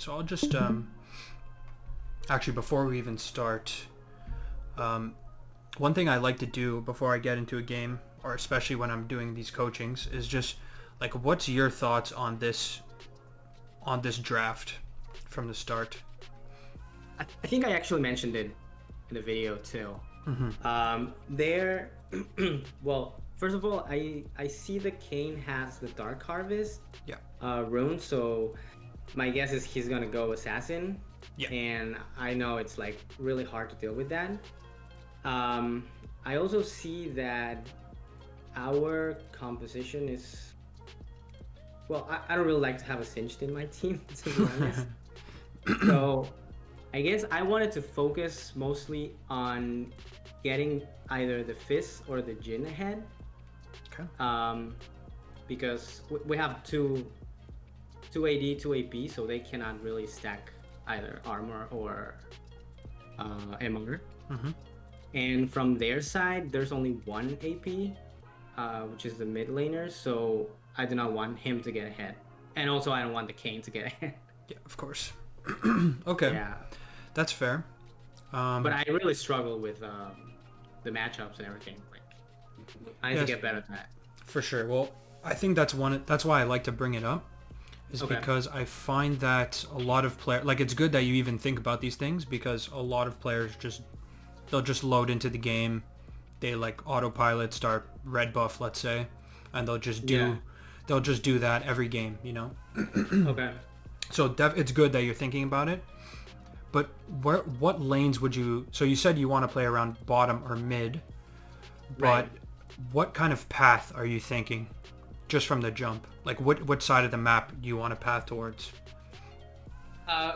So I'll just actually before we even start, one thing I like to do before I get into a game, or especially when I'm doing these coachings, is just like, what's your thoughts on this draft from the start? I think I actually mentioned it in the video too. There, well, first of all, I see the Kane has the Dark Harvest rune, so my guess is he's gonna go Assassin. Yeah. And I know it's like really hard to deal with that. I also see that our composition is, well, I don't really like to have a Singed in my team, to be honest. So I guess I wanted to focus mostly on getting either the Fizz or the Jin ahead. Okay. Because we have two AD, two AP, so they cannot really stack either armor or MR. And from their side, there's only one AP, which is the mid laner, so I do not want him to get ahead. And also, I don't want the Kane to get ahead. Yeah, of course. Okay. Yeah. That's fair. But I really struggle with the matchups and everything. Like, I need to get better at that. For sure. Well, I think that's why I like to bring it up, is because I find that a lot of players, like, it's good that you even think about these things, because a lot of players they'll just load into the game, they like autopilot, start red buff, let's say, and they'll just do that every game, you know? Okay. So it's good that you're thinking about it. But what lanes would you... So you said you want to play around bottom or mid, but what kind of path are you thinking just from the jump? Like, what side of the map do you want to path towards?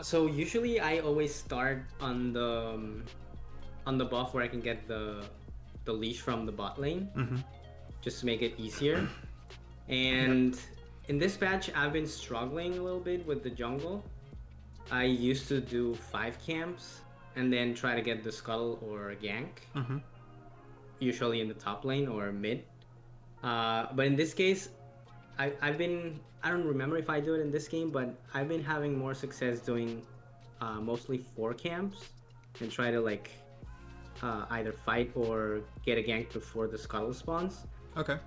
So usually I always start on the buff where I can get the leash from the bot lane, just to make it easier. And in this patch, I've been struggling a little bit with the jungle. I used to do 5 camps and then try to get the scuttle or gank, usually in the top lane or mid. But in this case, I don't remember if I do it in this game, but I've been having more success doing mostly 4 camps and try to like either fight or get a gank before the scuttle spawns. Okay.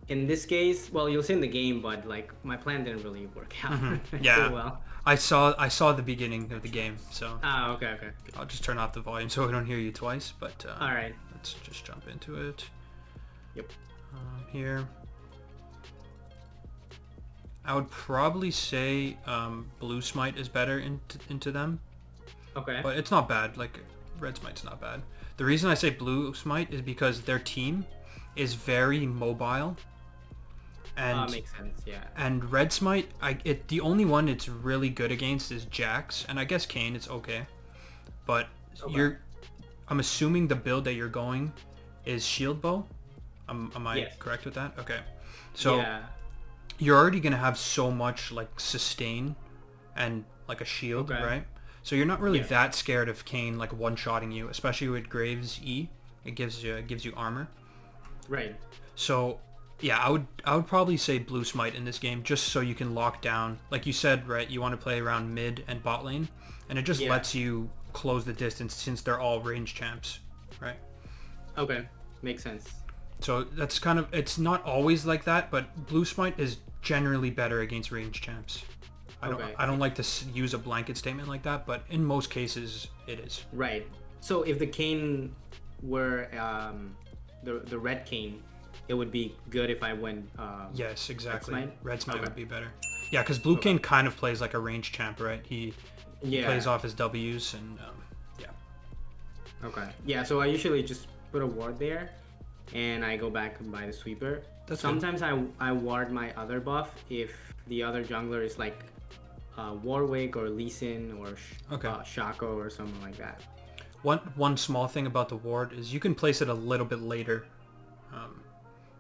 In this case, well, you'll see in the game, but like my plan didn't really work out so well. I saw the beginning of the game, so okay. I'll just turn off the volume so I don't hear you twice. But all right, let's just jump into it. Yep. Here, I would probably say Blue Smite is better into them. Okay. But it's not bad. Like, Red Smite's not bad. The reason I say Blue Smite is because their team is very mobile. And makes sense, yeah. And Red Smite, the only one it's really good against is Jax, and I guess Kane, it's okay. But I'm assuming the build that you're going is Shield Bow. Am I correct with that? Okay. So you're already gonna have so much like sustain and like a shield, right? So you're not really that scared of Kane like one-shotting you, especially with Graves E. It gives you armor. Right. So yeah, I would probably say Blue Smite in this game, just so you can lock down, like you said, right? You want to play around mid and bot lane, and it just lets you close the distance since they're all range champs, right? Okay, makes sense. So that's kind of, it's not always like that, but Blue Smite is generally better against range champs. I don't like to use a blanket statement like that, but in most cases it is. Right. So if the Kane were the red Kane, it would be good if I went yes, exactly. Red Smite okay. would be better. Yeah, because Blue Kane kind of plays like a range champ, right? He plays off his W's and Okay. Yeah, so I usually just put a ward there and I go back and buy the sweeper. Sometimes I ward my other buff if the other jungler is like Warwick or Lee Sin or Shaco or something like that. One small thing about the ward is you can place it a little bit later.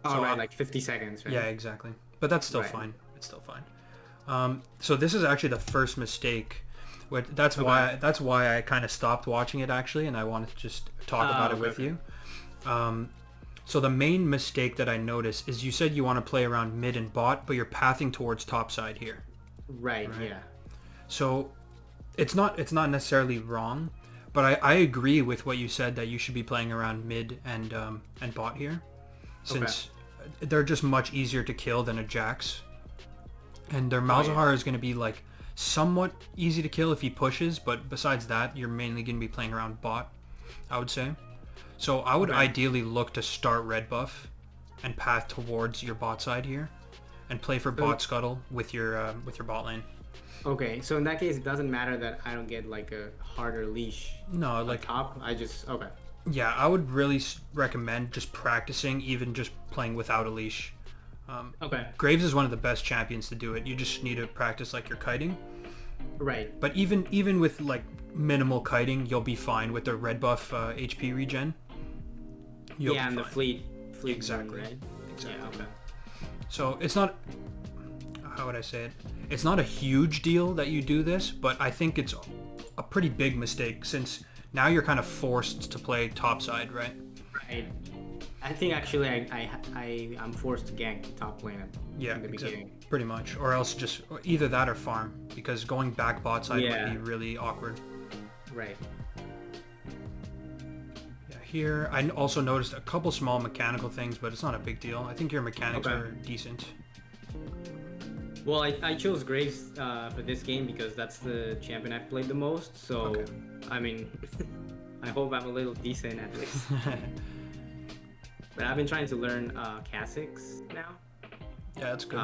Like 50 seconds, right? Yeah, exactly. But that's still fine. It's still fine. So this is actually the first mistake. That's why I kind of stopped watching it actually, and I wanted to just talk about it with you. So the main mistake that I noticed is you said you want to play around mid and bot, but you're pathing towards top side here. Right? Yeah. So it's not necessarily wrong, but I agree with what you said that you should be playing around mid and bot here, since they're just much easier to kill than a Jax, and their Malzahar is going to be like somewhat easy to kill if he pushes, but besides that, you're mainly going to be playing around bot, I would say. So I would ideally look to start red buff and path towards your bot side here, and play for bot scuttle with your bot lane. Okay, so in that case, it doesn't matter that I don't get like a harder leash. No, like top. I just Yeah, I would really recommend just practicing, even just playing without a leash. Graves is one of the best champions to do it. You just need to practice like your kiting. Right. But even with like minimal kiting, you'll be fine with the red buff HP regen. And the fleet exactly. Run, right? Exactly. Yeah, okay. So it's not, how would I say it? It's not a huge deal that you do this, but I think it's a pretty big mistake, since now you're kind of forced to play topside, right? Right. I think actually I'm forced to gank top lane in the beginning. Pretty much. Or else just either that or farm, because going back bot side would be really awkward. Right. Yeah, here I also noticed a couple small mechanical things, but it's not a big deal. I think your mechanics are decent. Well, I chose Graves for this game because that's the champion I've played the most. So, I mean, I hope I'm a little decent at least. But I've been trying to learn Kha'Zix now. Yeah, that's good.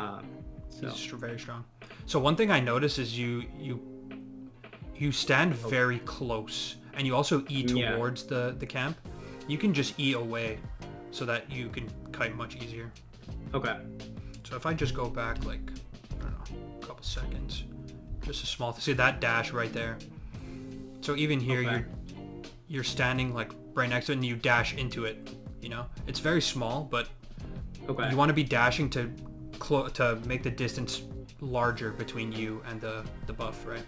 So. He's very strong. So one thing I notice is you stand very close, and you also E towards the camp. You can just E away, so that you can kite much easier. Okay. So if I just go back like, I don't know, a couple seconds, just a small, see that dash right there. So even here you're standing like right next to it and you dash into it, you know? It's very small, but you want to be dashing to make the distance larger between you and the buff, right?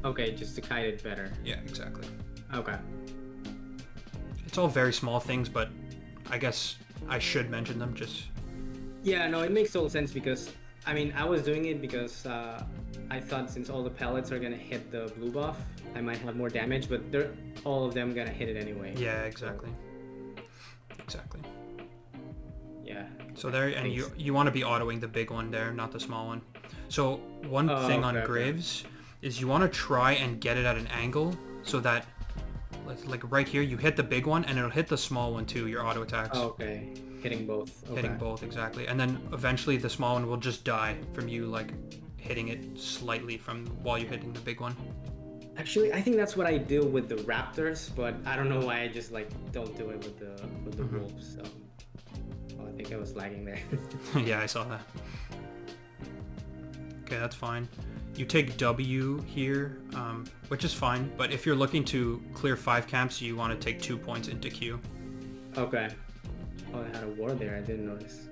Okay, just to kite it better. Yeah, exactly. Okay. It's all very small things, but I guess I should mention them just... Yeah, no, it makes total sense because, I mean, I was doing it because I thought since all the pellets are going to hit the blue buff, I might have more damage, but all of them going to hit it anyway. Yeah, exactly. Exactly. Yeah. So there, and you want to be autoing the big one there, not the small one. So one thing on Graves is you want to try and get it at an angle so that, like right here, you hit the big one and it'll hit the small one too, your auto attacks. Oh, okay. Hitting both. Okay. Hitting both, exactly. And then eventually the small one will just die from you like hitting it slightly from while you're hitting the big one. Actually, I think that's what I do with the Raptors, but I don't know why I just like don't do it with the Wolves. So I think I was lagging there. Yeah, I saw that. Okay, that's fine. You take W here, which is fine, but if you're looking to clear 5 camps, you want to take 2 points into Q. Okay. Oh, I had a ward there. I didn't notice.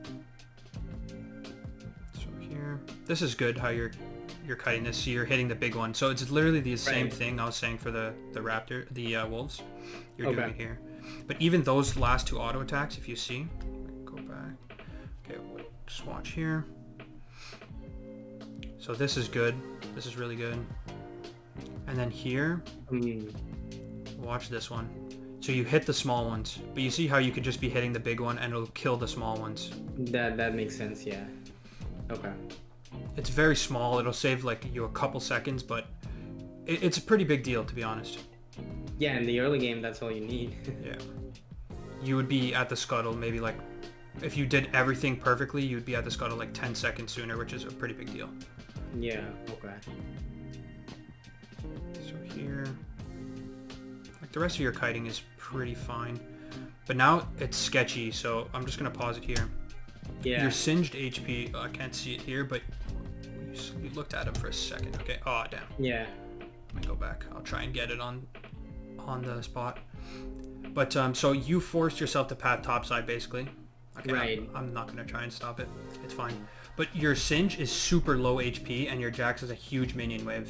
So here, this is good how you're kiting this. So you're hitting the big one. So it's literally the same thing I was saying for the Wolves. You're doing it here. But even those last 2 auto attacks, if you see, go back. Okay, just watch here. So this is good. This is really good. And then here, watch this one. So you hit the small ones, but you see how you could just be hitting the big one and it'll kill the small ones. That makes sense, yeah. Okay. It's very small. It'll save like you a couple seconds, but it's a pretty big deal, to be honest. Yeah, in the early game, that's all you need. Yeah. You would be at the scuttle maybe like, if you did everything perfectly, you'd be at the scuttle like 10 seconds sooner, which is a pretty big deal. Yeah, okay. So here, like the rest of your kiting is pretty fine. But now it's sketchy, so I'm just going to pause it here. Yeah. Your singed HP, I can't see it here, but you looked at him for a second. Okay, oh damn. Yeah. Let me go back. I'll try and get it on the spot. But so you forced yourself to path topside basically. Okay, right. I'm not going to try and stop it. It's fine. But your Singe is super low HP and your Jax is a huge minion wave.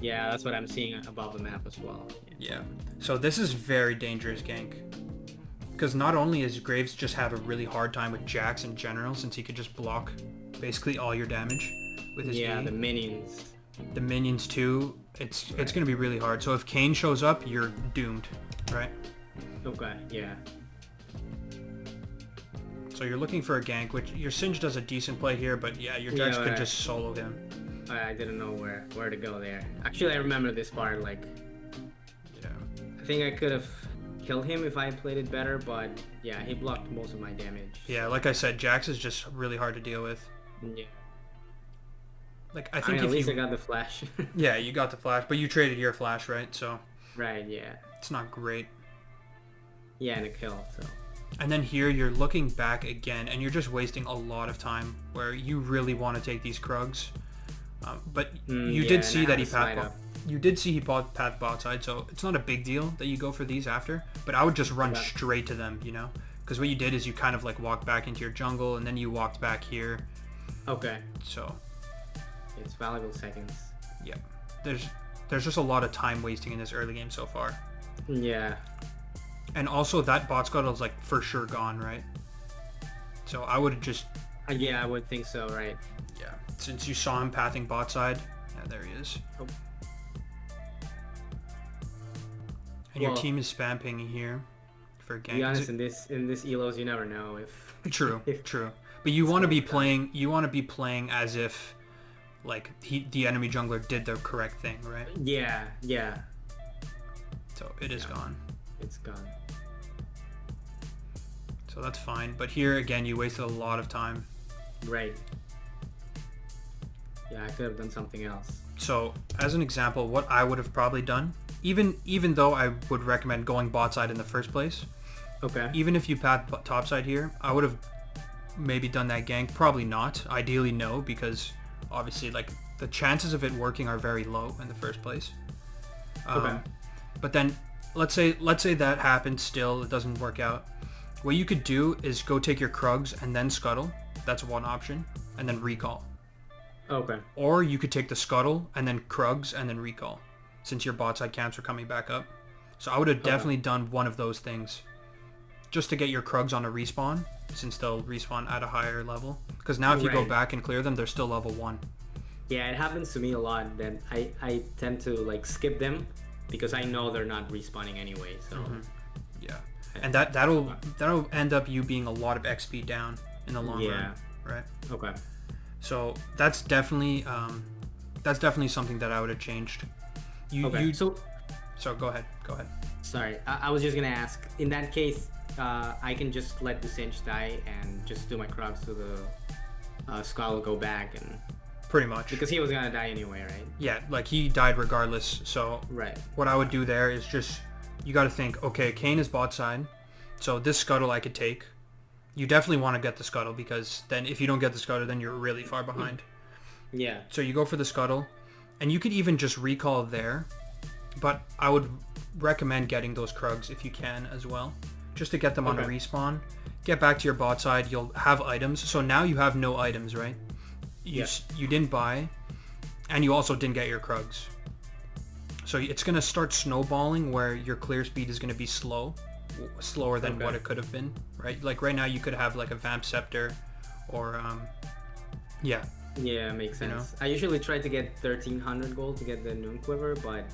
Yeah, that's what I'm seeing above the map as well. Yeah. So this is very dangerous gank. Because not only is Graves just have a really hard time with Jax in general, since he could just block basically all your damage with his E. The minions. The minions too. It's gonna be really hard. So if Kane shows up, you're doomed, right? Okay, yeah. So you're looking for a gank, which your Singe does a decent play here, but yeah, your Jax could just solo him. I didn't know where to go there. Actually, I remember this part, like... Yeah. I think I could have killed him if I had played it better, but yeah, he blocked most of my damage. Yeah, like I said, Jax is just really hard to deal with. Yeah. Like, I think at least I got the flash. Yeah, you got the flash, but you traded your flash, right? So... Right, yeah. It's not great. Yeah, and a kill, so... And then here you're looking back again, and you're just wasting a lot of time where you really want to take these Krugs. But you did see that he path bot side, so it's not a big deal that you go for these after. But I would just run straight to them, you know? Because what you did is you kind of like walked back into your jungle, and then you walked back here. Okay. So... It's valuable seconds. Yeah. There's just a lot of time wasting in this early game so far. Yeah. And also that bot scuttle is like for sure gone, right? So I would just... Yeah, I would think so, right? Yeah. Since you saw him pathing bot side. Yeah, there he is. Oh. And your team is spam pinging here for gank. To be honest, in this elos, you never know if... True, true. But you want to be playing... You want to be playing as if... Like, the enemy jungler did the correct thing, right? Yeah, yeah. So, it is gone. It's gone. So, that's fine. But here, again, you wasted a lot of time. Right. Yeah, I could have done something else. So, as an example, what I would have probably done, even though I would recommend going bot side in the first place, okay. Even if you path top side here, I would have maybe done that gank. Probably not. Ideally, no, because... Obviously, like, the chances of it working are very low in the first place. Okay. But then, let's say that happens still, it doesn't work out. What you could do is go take your Krugs and then scuttle. That's one option. And then recall. Okay. Or you could take the scuttle and then Krugs and then recall. Since your bot side camps are coming back up. So I would have definitely done one of those things. Just to get your Krugs on a respawn. Since they'll respawn at a higher level. Because now if you go back and clear them, they're still level 1. Yeah, it happens to me a lot that I tend to like skip them because I know they're not respawning anyway. So yeah, and that'll end up you being a lot of XP down in the long run, right? Okay. So that's definitely something that I would have changed. So go ahead. Sorry, I was just gonna ask. In that case, I can just let the Singe die and just do my Krugs so the Skull will go back and... Pretty much. Because he was gonna die anyway, right? Yeah, like he died regardless, so... Right. What I would do there is just... You gotta think, okay, Kane is bot side, so this Scuttle I could take. You definitely want to get the Scuttle, because then if you don't get the Scuttle, then you're really far behind. Yeah. So you go for the Scuttle, and you could even just recall there, but I would recommend getting those Krugs if you can as well. Just to get them on a respawn. Get back to your bot side, you'll have items. So now you have no items, right? You didn't buy, and you also didn't get your Krugs. So it's going to start snowballing where your clear speed is going to be slower than what it could have been, right? Like right now you could have like a Vamp Scepter or, yeah. Yeah, makes sense. You know? I usually try to get 1300 gold to get the Noon Quiver, but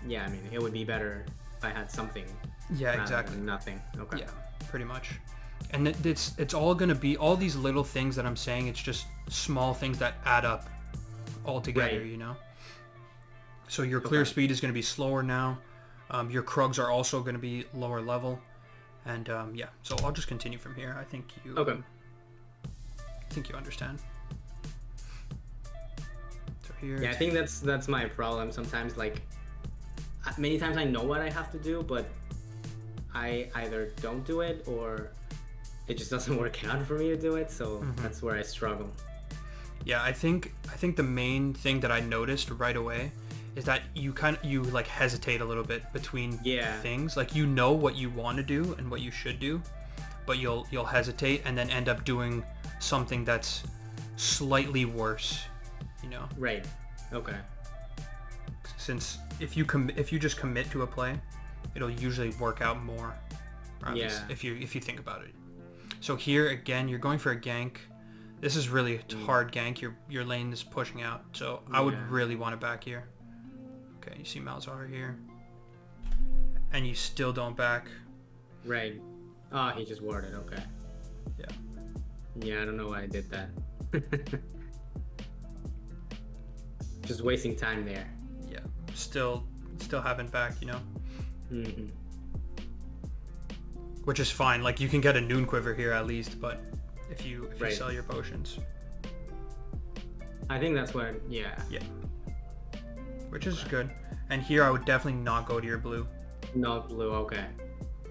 yeah, I mean, it would be better if I had something. Yeah, exactly. Nothing. Okay. Yeah, pretty much. And it's all going to be, all these little things that I'm saying, it's just small things that add up all together, you know? So your clear speed is going to be slower now. Your Krugs are also going to be lower level. And yeah, so I'll just continue from here. I think you... Okay. I think you understand. So here... Yeah, I think that's my problem. Sometimes, like, many times I know what I have to do, but I either don't do it or it just doesn't work out for me to do it, so that's where I struggle. Yeah, I think the main thing that I noticed right away is that you like hesitate a little bit between things. Like, you know what you want to do and what you should do, but you'll hesitate and then end up doing something that's slightly worse, you know? Right. Okay. Since if you just commit to a play, it'll usually work out more. Or at least if you think about it. So here again, you're going for a gank. This is really hard gank. Your lane is pushing out, so I would really want to back here. Okay, you see Malzahar here. And you still don't back. Right. Oh, he just warded. Okay. Yeah. Yeah, I don't know why I did that. Just wasting time there. Yeah. Still haven't backed, you know? Mm-hmm. Which is fine. Like, you can get a Noon Quiver here at least, but if you sell your potions. I think that's what, yeah. Yeah. Which is good. And here I would definitely not go to your blue. Not blue, okay.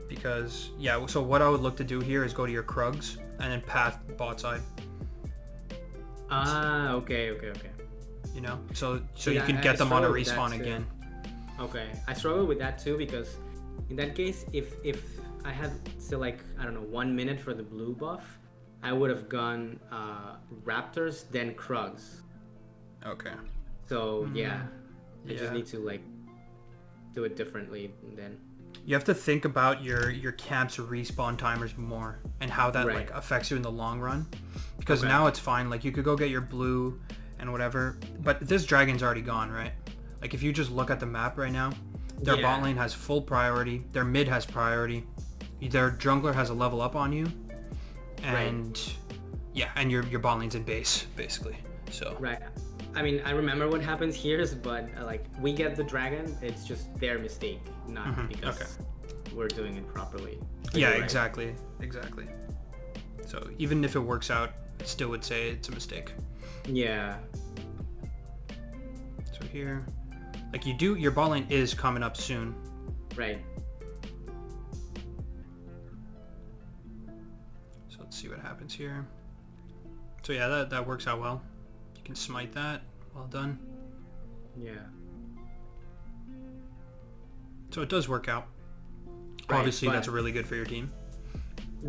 Because, yeah, so what I would look to do here is go to your Krugs and then path bot side. Ah, okay. You know? So Yeah, you can get them on a respawn again. Okay. I struggle with that too because in that case, if I had still like, I don't know, 1 minute for the blue buff, I would have gone Raptors, then Krugs. Okay. So, yeah. I just need to like do it differently then. You have to think about your camp's respawn timers more and how that like affects you in the long run. Because now it's fine. Like, you could go get your blue and whatever, but this dragon's already gone, right? Like, if you just look at the map right now, their bot lane has full priority, their mid has priority, their jungler has a level up on you, and and your bot lane's in base basically. So I mean, I remember what happens here, but like, we get the dragon, it's just their mistake, not because we're doing it properly. But yeah, exactly. So even if it works out, I still would say it's a mistake. Yeah. So here, like, your bot lane is coming up soon. Right. So let's see what happens here. So yeah, that works out well. You can smite that. Well done. Yeah. So it does work out. Obviously, that's really good for your team.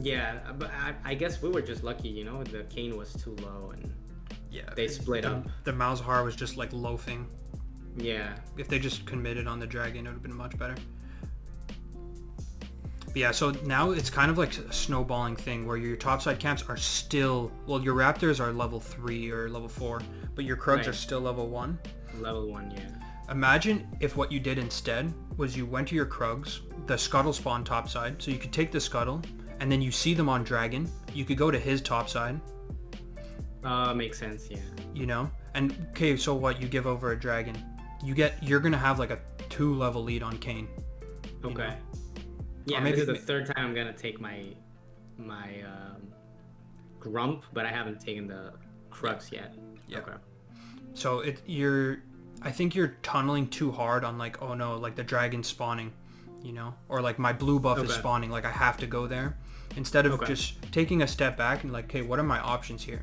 Yeah, but I guess we were just lucky, you know? The Kayn was too low and they split up. The Malzahar was just like loafing. Yeah. If they just committed on the dragon, it would have been much better. But yeah, so now it's kind of like a snowballing thing where your topside camps are still... Well, your Raptors are level 3 or level 4, but your Krugs are still level 1. Level 1, yeah. Imagine if what you did instead was you went to your Krugs, the Scuttle spawn topside, so you could take the Scuttle, and then you see them on Dragon, you could go to his topside. Makes sense, yeah. You know? And, okay, so what? You give over a Dragon. You're gonna have like a 2-level lead on Kayn. Okay. Know? Yeah, maybe this is the third time I'm gonna take my Grump, but I haven't taken the Krugs yet. Yeah. Okay. So I think you're tunneling too hard on like, oh no, like the dragon's spawning, you know, or like my blue buff is spawning, like I have to go there, instead of just taking a step back and like, okay, what are my options here,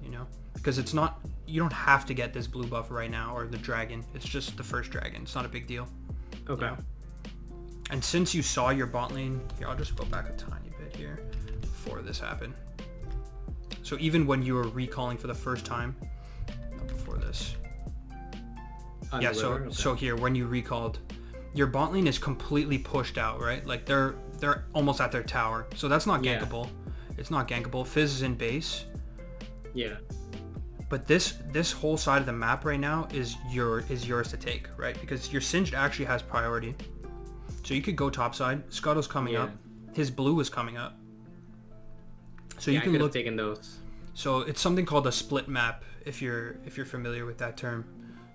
you know? Because it's not, you don't have to get this blue buff right now or the dragon. It's just the first dragon. It's not a big deal. Okay. You know? And since you saw your bot lane, here, I'll just go back a tiny bit here before this happened. So even when you were recalling for the first time, before this. So here, when you recalled, your bot lane is completely pushed out, right? Like they're almost at their tower. So that's not gankable. It's not gankable. Fizz is in base. Yeah. But this whole side of the map right now is yours to take, right? Because your Singed actually has priority. So you could go topside. Scuttle's coming up. His blue is coming up. So you can look. Taken those. So it's something called a split map, if you're familiar with that term.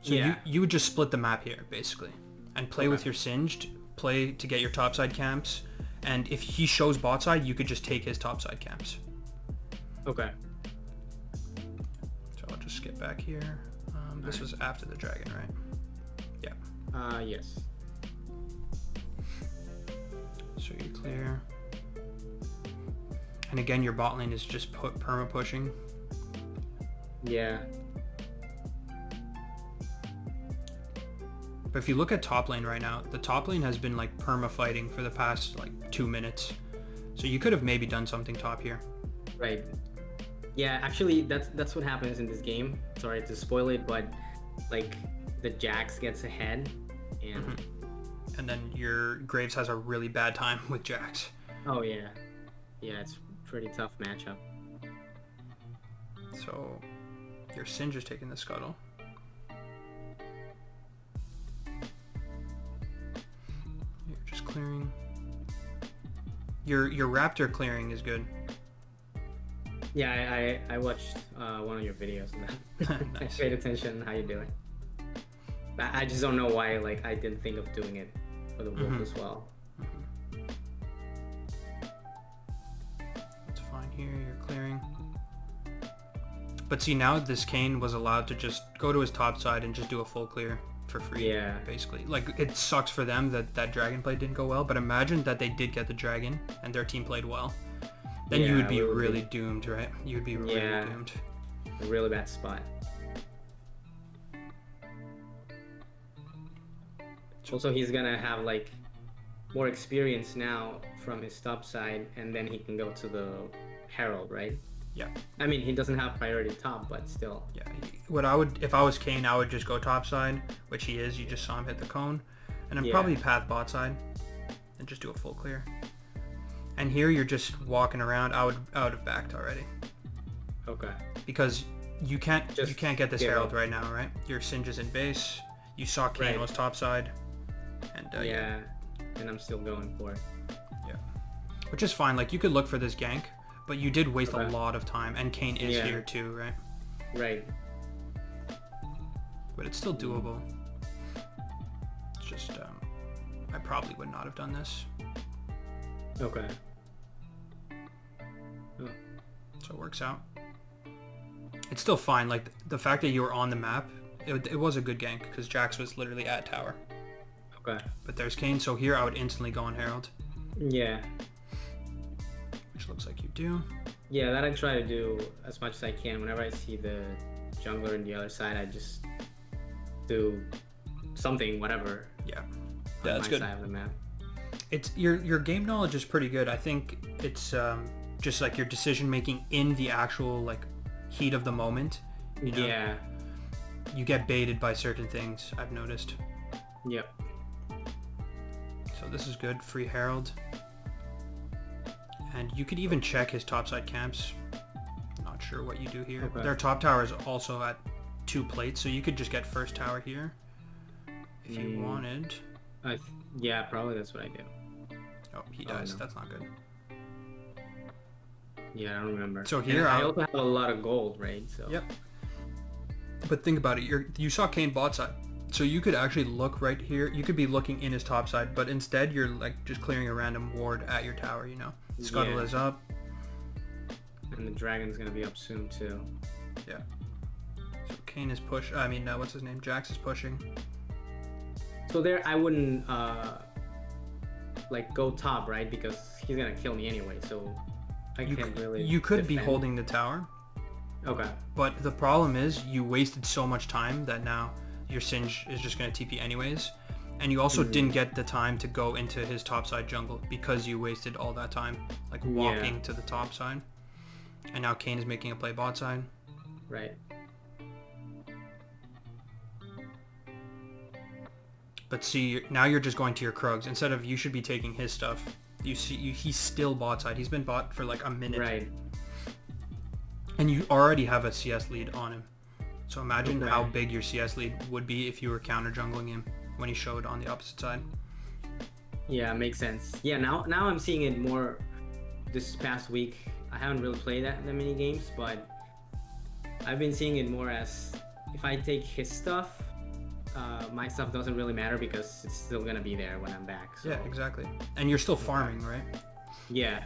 So you would just split the map here basically, and play with your Singed, play to get your topside camps, and if he shows bot side, you could just take his topside camps. Okay. So I'll just skip back here. This was after the dragon, right? Yeah. Yes. So you clear. And again, your bot lane is just perma pushing. Yeah. But if you look at top lane right now, the top lane has been like perma fighting for the past like 2 minutes. So you could have maybe done something top here. Right. Yeah, actually that's what happens in this game. Sorry to spoil it, but like the Jax gets ahead and and then your Graves has a really bad time with Jax. Oh yeah. Yeah, it's pretty tough matchup. So your Singe is taking the scuttle. You're just clearing. Your Raptor clearing is good. Yeah, I watched one of your videos on that. Nice. I paid attention how you do it. I just don't know why like I didn't think of doing it for the wolf as well. That's fine here, you're clearing. But see, now this Kane was allowed to just go to his top side and just do a full clear for free. Yeah. Basically. Like, it sucks for them that dragon play didn't go well, but imagine that they did get the dragon and their team played well. Then you would be really doomed, right? You would be really doomed. A really bad spot. Also, he's gonna have like more experience now from his top side, and then he can go to the Herald, right? Yeah. I mean, he doesn't have priority top, but still. Yeah. What I would, if I was Kane, I would just go top side, which he is. You just saw him hit the cone, and then probably path bot side, and just do a full clear. And here you're just walking around. I would have backed already. Okay. Because you can't get this Herald right now, right? Your Singe is in base. You saw Kane was top side. And and I'm still going for it. Yeah. Which is fine. Like, you could look for this gank, but you did waste a lot of time, and Kane is here too, right? Right. But it's still doable. It's just I probably would not have done this. Okay. Oh. So it works out. It's still fine. Like, the fact that you were on the map, it was a good gank because Jax was literally at tower. Okay. But there's Kane, so here I would instantly go on Herald. Yeah. Which looks like you do. Yeah, that I try to do as much as I can. Whenever I see the jungler on the other side, I just do something, whatever. Yeah. Yeah, that's good. Side of the map. It's your game knowledge is pretty good. I think it's just like your decision making in the actual like heat of the moment. You know? Yeah. You get baited by certain things, I've noticed. Yep. So this is good. Free Herald. And you could even check his topside camps. Not sure what you do here. Okay. Their top tower is also at 2 plates, so you could just get first tower here if you wanted. Yeah, probably that's what I do. Oh, he dies. No. That's not good. Yeah, I don't remember. So here I also have a lot of gold, right? So. Yep. But think about it. You saw Kane bot side. So you could actually look right here. You could be looking in his top side, but instead you're like just clearing a random ward at your tower, you know. Scuttle is up. And the dragon's gonna be up soon too. Yeah. So Kane is what's his name? Jax is pushing. So there I wouldn't like go top, right? Because he's gonna kill me anyway, so I can't really You could be holding the tower. Okay. But the problem is you wasted so much time that now your Singe is just going to TP anyways. And you also didn't get the time to go into his topside jungle because you wasted all that time like walking to the top side. And now Kane is making a play bot side. Right. But see, now you're just going to your Krugs. Instead of you should be taking his stuff. He's still bot side. He's been bot for like a minute. Right. And you already have a CS lead on him. So imagine how big your CS lead would be if you were counter jungling him when he showed on the opposite side. Yeah, makes sense. Yeah, now I'm seeing it more this past week. I haven't really played that many games, but I've been seeing it more as if I take his stuff, my stuff doesn't really matter because it's still gonna be there when I'm back. So. Yeah, exactly. And you're still farming, right? Yeah.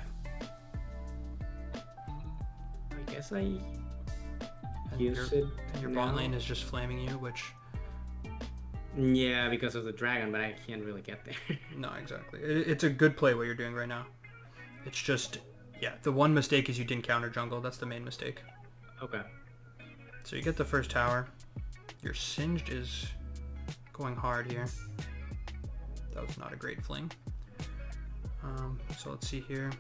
I guess I use it. And your bot lane is just flaming you, which... Yeah, because of the dragon, but I can't really get there. No, exactly. It's a good play what you're doing right now. It's just, yeah, the one mistake is you didn't counter jungle. That's the main mistake. Okay. So you get the first tower. Your Singed is going hard here. That was not a great fling. So let's see here.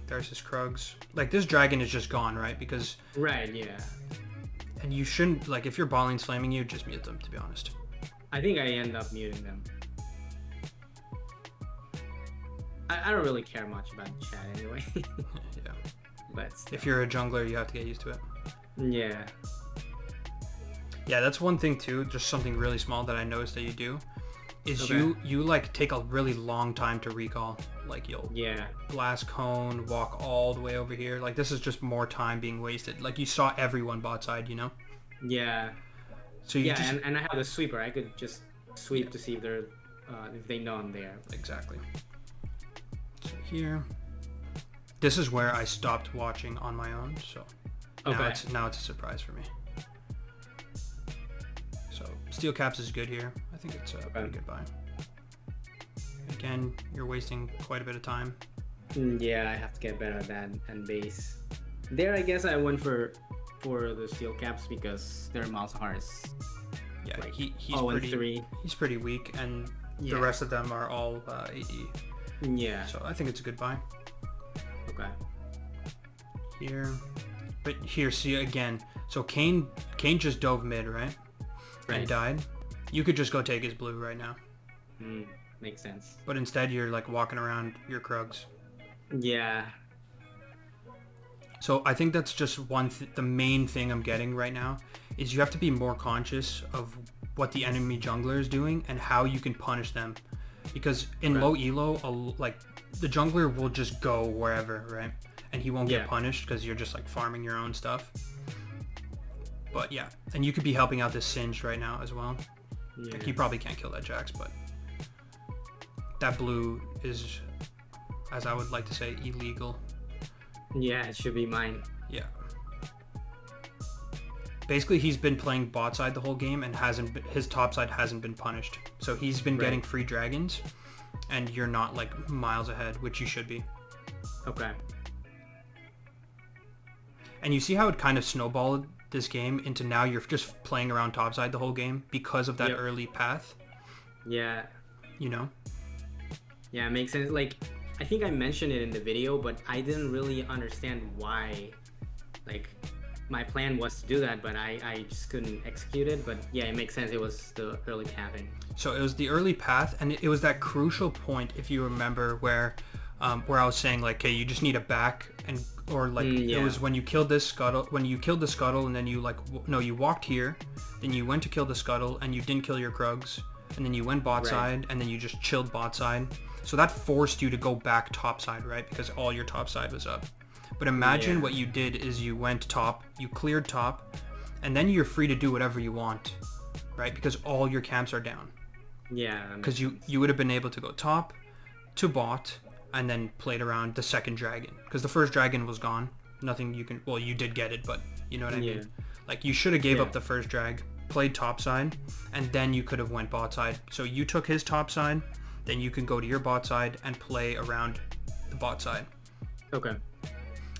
There's his Krugs. Like, this dragon is just gone, right? Because... Right, yeah. And you shouldn't, like, if your bot lane's flaming you, just mute them, to be honest. I think I end up muting them. I don't really care much about the chat anyway. Yeah. But if you're a jungler, you have to get used to it. Yeah. Yeah, that's one thing too. Just something really small that I noticed that you do is you like take a really long time to recall. Like you'll blast cone, walk all the way over here. Like this is just more time being wasted. Like you saw everyone bot side, you know? Yeah. So you and I have the sweeper. I could just sweep to see if they're if they know I'm there. Exactly. So here, this is where I stopped watching on my own. So now it's a surprise for me. So steel caps is good here. I think it's a pretty good buy. Again, you're wasting quite a bit of time. Yeah, I have to get better at that and base. There, I guess I went for the steel caps because their mouse is like he's pretty weak, and the rest of them are all AD. Yeah. So I think it's a good buy. Okay. Here, but here, see again. So Kane just dove mid, right? And died. You could just go take his blue right now. Makes sense. But instead, you're like walking around your Krugs. Yeah. So I think that's just the main thing I'm getting right now is you have to be more conscious of what the enemy jungler is doing and how you can punish them. Because in low elo, like the jungler will just go wherever, right? And he won't get punished because you're just like farming your own stuff. But yeah, and you could be helping out this Singed right now as well. Yeah. Like you probably can't kill that Jax, but that blue is, as I would like to say, illegal. Yeah, it should be mine. Yeah. Basically, he's been playing bot side the whole game and his top side hasn't been punished. So he's been getting free dragons, and you're not like miles ahead, which you should be. Okay. And you see how it kind of snowballed this game into now you're just playing around topside the whole game because of that early path. Yeah. You know? Yeah, it makes sense. Like, I think I mentioned it in the video, but I didn't really understand why. Like, my plan was to do that, but I just couldn't execute it. But yeah, it makes sense. It was the early pathing. So it was the early path, and it was that crucial point, if you remember, where I was saying like, okay, you just need a back and it was when you killed this scuttle, and then you you walked here, then you went to kill the scuttle and you didn't kill your Krugs, and then you went bot side and then you just chilled bot side. So that forced you to go back top side, right? Because all your top side was up. But imagine what you did is you went top, you cleared top, and then you're free to do whatever you want, right? Because all your camps are down. Yeah. Because you would have been able to go top to bot and then played around the second dragon. Because the first dragon was gone. Nothing you can... Well, you did get it, but you know what I mean? Like, you should have gave up the first drag, played top side, and then you could have went bot side. So you took his top side, then you can go to your bot side and play around the bot side. Okay.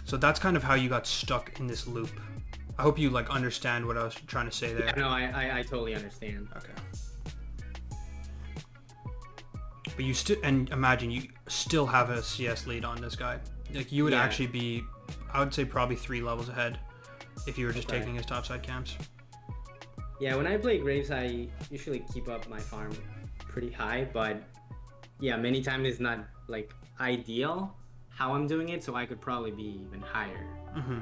So that's kind of how you got stuck in this loop. I hope you like understand what I was trying to say there. Yeah, no, I totally understand. Okay. But you still, and imagine you still have a CS lead on this guy. Like you would actually be, I would say probably 3 levels ahead if you were just taking his topside camps. Yeah, when I play Graves, I usually keep up my farm pretty high, but yeah, many times it's not like ideal how I'm doing it, so I could probably be even higher. Mm-hmm.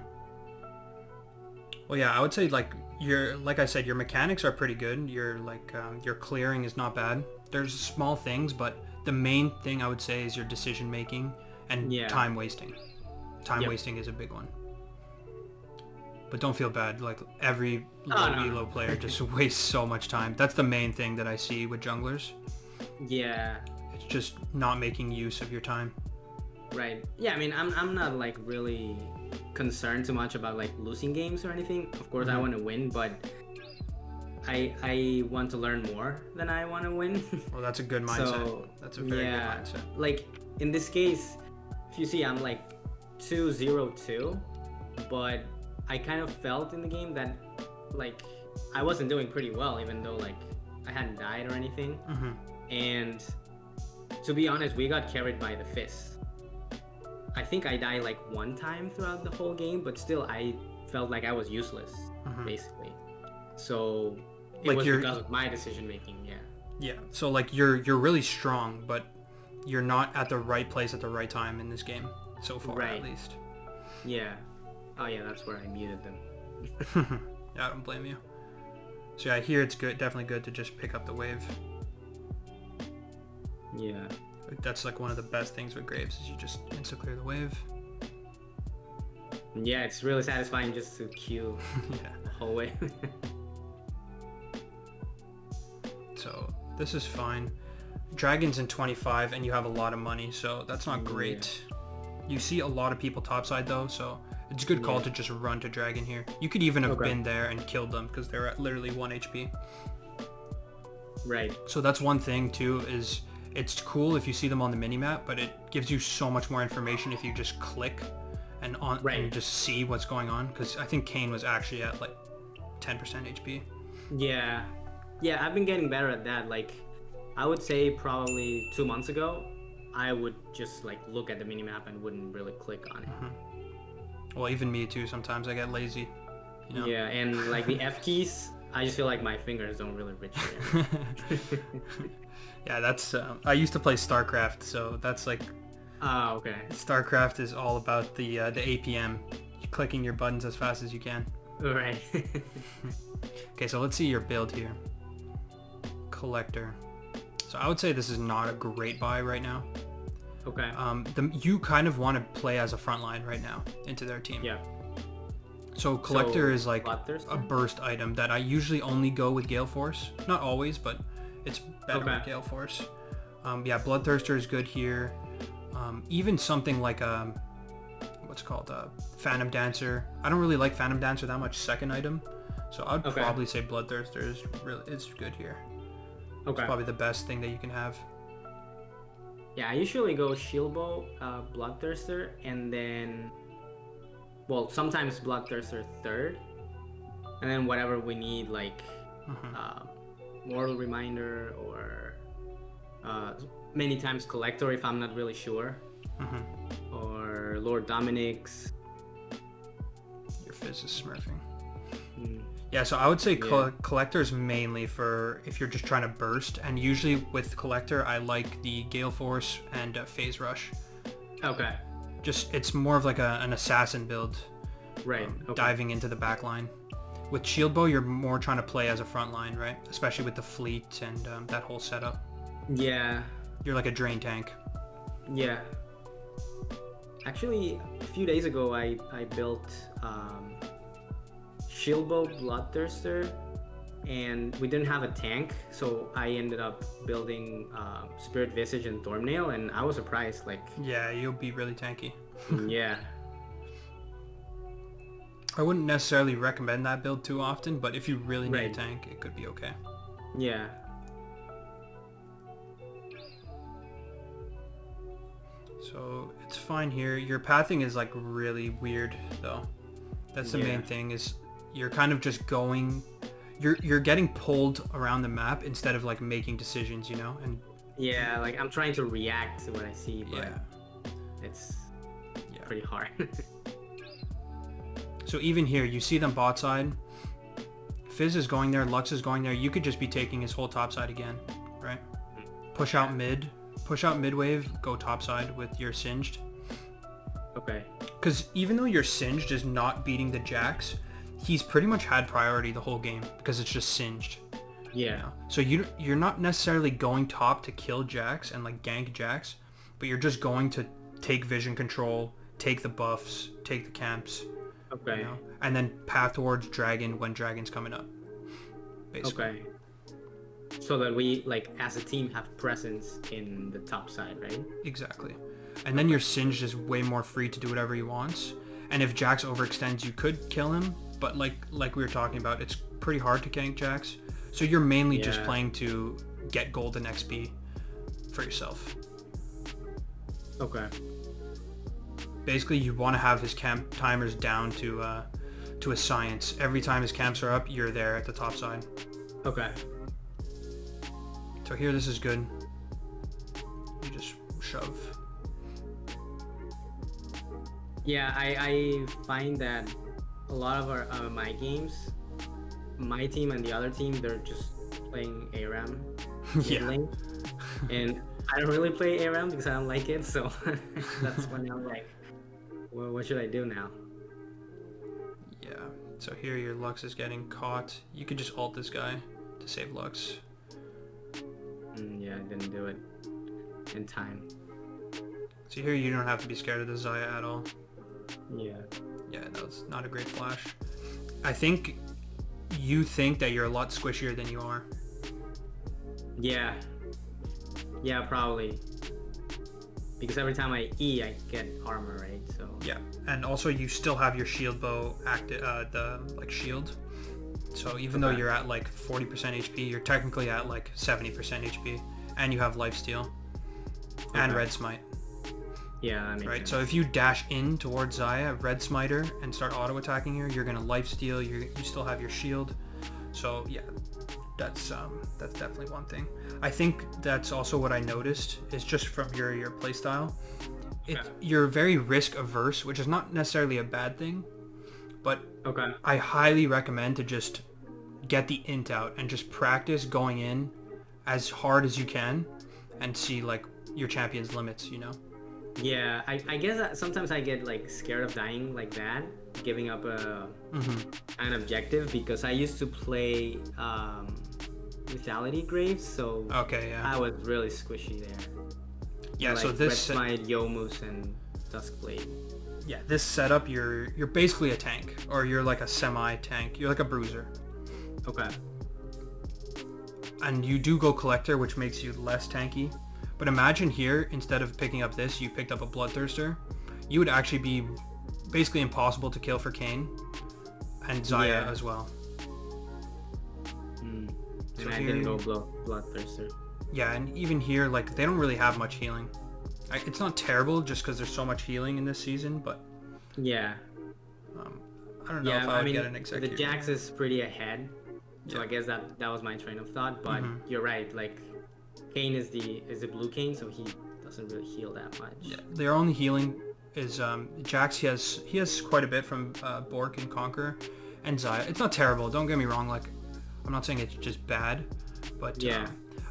Well, yeah, I would say like like I said, your mechanics are pretty good. Your your clearing is not bad. There's small things, but the main thing I would say is your decision making and time wasting. Time wasting is a big one. But don't feel bad. Like every low player just wastes so much time. That's the main thing that I see with junglers. Yeah. It's just not making use of your time. Right. Yeah, I mean, I'm not like really concerned too much about like losing games or anything. Of course, I want to win, but I want to learn more than I want to win. Well, that's a good mindset. So, that's a very good mindset. Like in this case, if you see, I'm like 2-0-2, but I kind of felt in the game that like I wasn't doing pretty well, even though like I hadn't died or anything. Mm-hmm. And to be honest, we got carried by the Fist. I think I died like 1 time throughout the whole game, but still I felt like I was useless, basically. So it was because of my decision making, Yeah, so like you're really strong, but you're not at the right place at the right time in this game, so far at least. Yeah. Oh yeah, that's where I muted them. Yeah, I don't blame you. So yeah, here it's good, definitely good to just pick up the wave. Yeah. That's like one of the best things with Graves is you just insta clear the wave. Yeah, it's really satisfying just to queue Yeah. the whole way. So this is fine. Dragon's in 25 and you have a lot of money, so that's not great. Yeah. You see a lot of people topside though, so it's a good call to just run to Dragon here. You could even have been there and killed them because they're at literally 1 HP. Right. So that's one thing too, is it's cool if you see them on the minimap, but it gives you so much more information if you just click and and just see what's going on. Because I think Kane was actually at like 10% HP. Yeah. Yeah, I've been getting better at that. Like, I would say probably 2 months ago, I would just like look at the minimap and wouldn't really click on it. Well, even me too. Sometimes I get lazy. You know? Yeah, and like the F keys, I just feel like my fingers don't really reach there. Yeah, that's. I used to play StarCraft, so that's like. Ah, okay. StarCraft is all about the APM, clicking your buttons as fast as you can. Right. Okay, so let's see your build here. Collector. So I would say this is not a great buy right now. Okay. You kind of want to play as a front line right now into their team. Yeah. So Collector is like a burst item that I usually only go with Gale Force. Not always, but it's better with Gale Force. Yeah, Bloodthirster is good here. Even something like what's called Phantom Dancer. I don't really like Phantom Dancer that much second item, so I'd probably say Bloodthirster is good here. Okay. It's probably the best thing that you can have. Yeah, I usually go Shield Bow, Bloodthirster, and then, well, sometimes Bloodthirster third, and then whatever we need, like Mortal Reminder or many times Collector if I'm not really sure, or Lord Dominic's. Your Fizz is smurfing. Yeah, so I would say Collector is mainly for if you're just trying to burst, and usually with Collector I like the Gale Force and Phase Rush. Okay. Just it's more of like an assassin build. Right. Diving into the back line. With Shield Bow you're more trying to play as a front line, right? Especially with the fleet and that whole setup. Yeah. You're like a drain tank. Yeah. Actually, a few days ago I built Shield Bow Bloodthirster, and we didn't have a tank, so I ended up building Spirit Visage and Thornmail, and I was surprised. Like, yeah, you'll be really tanky. Yeah. I wouldn't necessarily recommend that build too often, but if you really need a tank, it could be okay. Yeah. So it's fine here. Your pathing is like really weird though. That's the main thing, is you're kind of just going, you're getting pulled around the map instead of like making decisions, you know? And yeah, like I'm trying to react to what I see, but it's pretty hard. So even here, you see them bot side. Fizz is going there, Lux is going there. You could just be taking his whole top side again, right? Push out mid wave, go top side with your Singed. Okay. Because even though your Singed is not beating the Jax, he's pretty much had priority the whole game because it's just Singed. Yeah. You know? So you're not necessarily going top to kill Jax and like gank Jax, but you're just going to take vision control, take the buffs, take the camps. Okay. You know? And then path towards Dragon when Dragon's coming up. Basically. Okay. So that we, like, as a team, have presence in the top side, right? Exactly. And then your Singed is way more free to do whatever he wants. And if Jax overextends, you could kill him. But like we were talking about, it's pretty hard to gank Jax. So you're mainly just playing to get golden XP for yourself. Okay. Basically, you want to have his camp timers down to a science. Every time his camps are up, you're there at the top side. Okay. So here, this is good. You just shove. Yeah, I find that a lot of my games, my team and the other team, they're just playing ARAM. Lane. And I don't really play ARAM because I don't like it, so that's when I'm like, Well, what should I do now? Yeah. So here your Lux is getting caught. You could just ult this guy to save Lux. Yeah, I didn't do it in time. So here you don't have to be scared of the Zaya at all. Yeah. Yeah, that was not a great flash. I think you think that you're a lot squishier than you are. Yeah. Yeah, probably. Because every time I E, I get armor, right? So. Yeah, and also you still have your shield bow active, the like shield. So even though you're at like 40% HP, you're technically at like 70% HP, and you have lifesteal and red smite. Yeah, that makes right. sense. So if you dash in towards Zaya, red smiter, and start auto attacking her, you're gonna lifesteal. You still have your shield. So yeah, that's definitely one thing. I think that's also what I noticed is just from your playstyle. You're very risk averse, which is not necessarily a bad thing, but I highly recommend to just get the int out and just practice going in as hard as you can and see like your champion's limits, you know? Yeah, I guess that sometimes I get like scared of dying like that, giving up an objective, because I used to play lethality Graves, so I was really squishy there. Yeah, like so this Red Smite, Adamoose, and Duskblade. Yeah, this setup, you're basically a tank, or you're like a semi-tank. You're like a bruiser. Okay. And you do go collector, which makes you less tanky. But imagine here, instead of picking up this, you picked up a Bloodthirster. You would actually be basically impossible to kill for Kayn and Zaya as well. So I didn't go Bloodthirster. Yeah, and even here, like, they don't really have much healing. It's not terrible just because there's so much healing in this season, but... Yeah. I don't know if I would get an executor. The Jax is pretty ahead, so I guess that was my train of thought, but you're right, like, Kayn is the blue Kayn, so he doesn't really heal that much. Yeah, their only healing is Jax. He has quite a bit from Bork and Conqueror, and Zaya. It's not terrible. Don't get me wrong. Like, I'm not saying it's just bad, but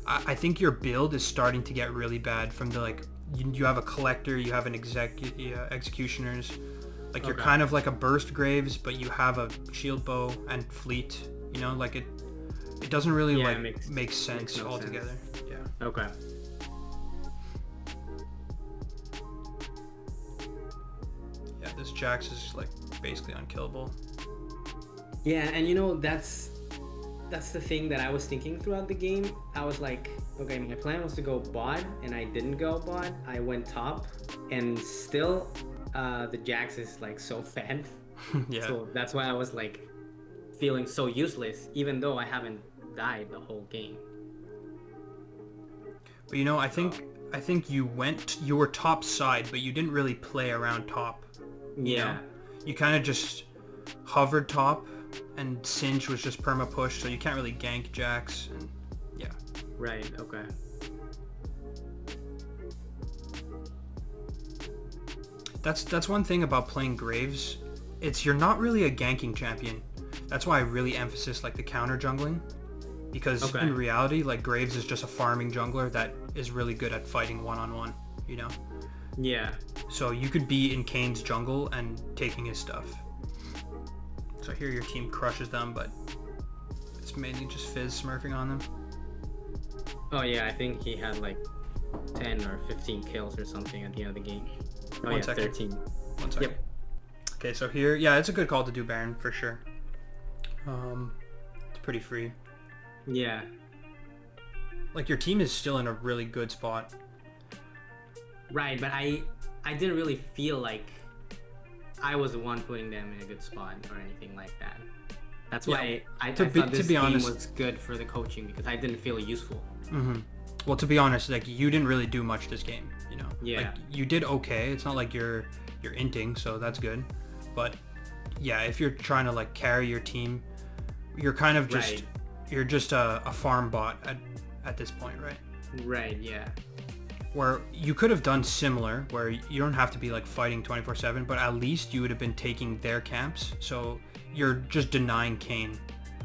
I think your build is starting to get really bad from the like. You have a collector, you have an executioners. Like you're kind of like a burst Graves, but you have a shield bow and fleet. You know, like it doesn't really make sense altogether. Sense. Yeah. Okay. Yeah, this Jax is like basically unkillable. Yeah, and you know that's the thing that I was thinking throughout the game. I was like, okay, my plan was to go bot, and I didn't go bot. I went top, and still, the Jax is like so fed. Yeah. So that's why I was like feeling so useless, even though I haven't died the whole game. But you know, I think you were top side, but you didn't really play around top. You know? You kind of just hovered top, and Singe was just perma push, so you can't really gank Jax. And yeah. Right. Okay. That's one thing about playing Graves. You're not really a ganking champion. That's why I really emphasize like the counter jungling. Because in reality, like Graves is just a farming jungler that is really good at fighting one-on-one, you know? Yeah. So you could be in Kayn's jungle and taking his stuff. So here your team crushes them, but it's mainly just Fizz smurfing on them. Oh yeah, I think he had like 10 or 15 kills or something at the end of the game. Oh One yeah, second. 13. 1 second. Yep. Okay, so here, yeah, it's a good call to do Baron for sure. It's pretty free. Yeah. Like your team is still in a really good spot. Right, but I didn't really feel like I was the one putting them in a good spot or anything like that. That's why I thought this game was good for the coaching, because I didn't feel useful. Mm-hmm. Well, to be honest, like you didn't really do much this game, you know. Yeah. Like you did okay. It's not like you're inting, so that's good. But yeah, if you're trying to like carry your team, you're kind of just you're just a farm bot at this point, right? Right. Yeah. Where you could have done similar, where you don't have to be like fighting 24/7, but at least you would have been taking their camps. So you're just denying Kayn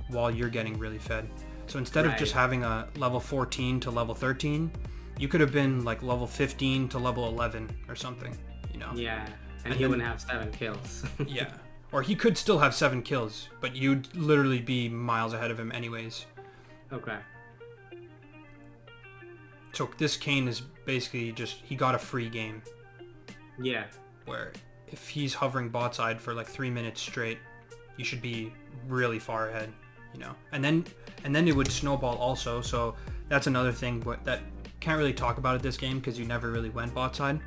while you're getting really fed. So instead of just having a level 14 to level 13, you could have been like level 15 to level 11 or something, you know? Yeah. And he wouldn't have 7 kills. Yeah. Or he could still have 7 kills, but you'd literally be miles ahead of him anyways. Okay. So this Kayn is basically just, he got a free game. Yeah. Where if he's hovering bot side for like 3 minutes straight, you should be really far ahead, you know. And then it would snowball also, so that's another thing that can't really talk about at this game because you never really went bot side.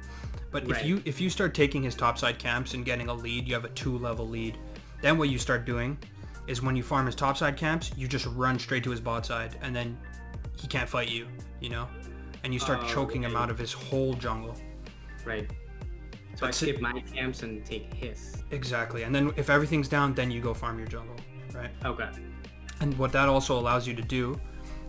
But right. if you start taking his top side camps and getting a lead, you have a 2-level lead. Then what you start doing is when you farm his top side camps, you just run straight to his bot side, and then he can't fight you, you know. And you start choking him out of his whole jungle. Right. So I skip my camps and take his. Exactly. And then if everything's down, then you go farm your jungle, right? Okay. And what that also allows you to do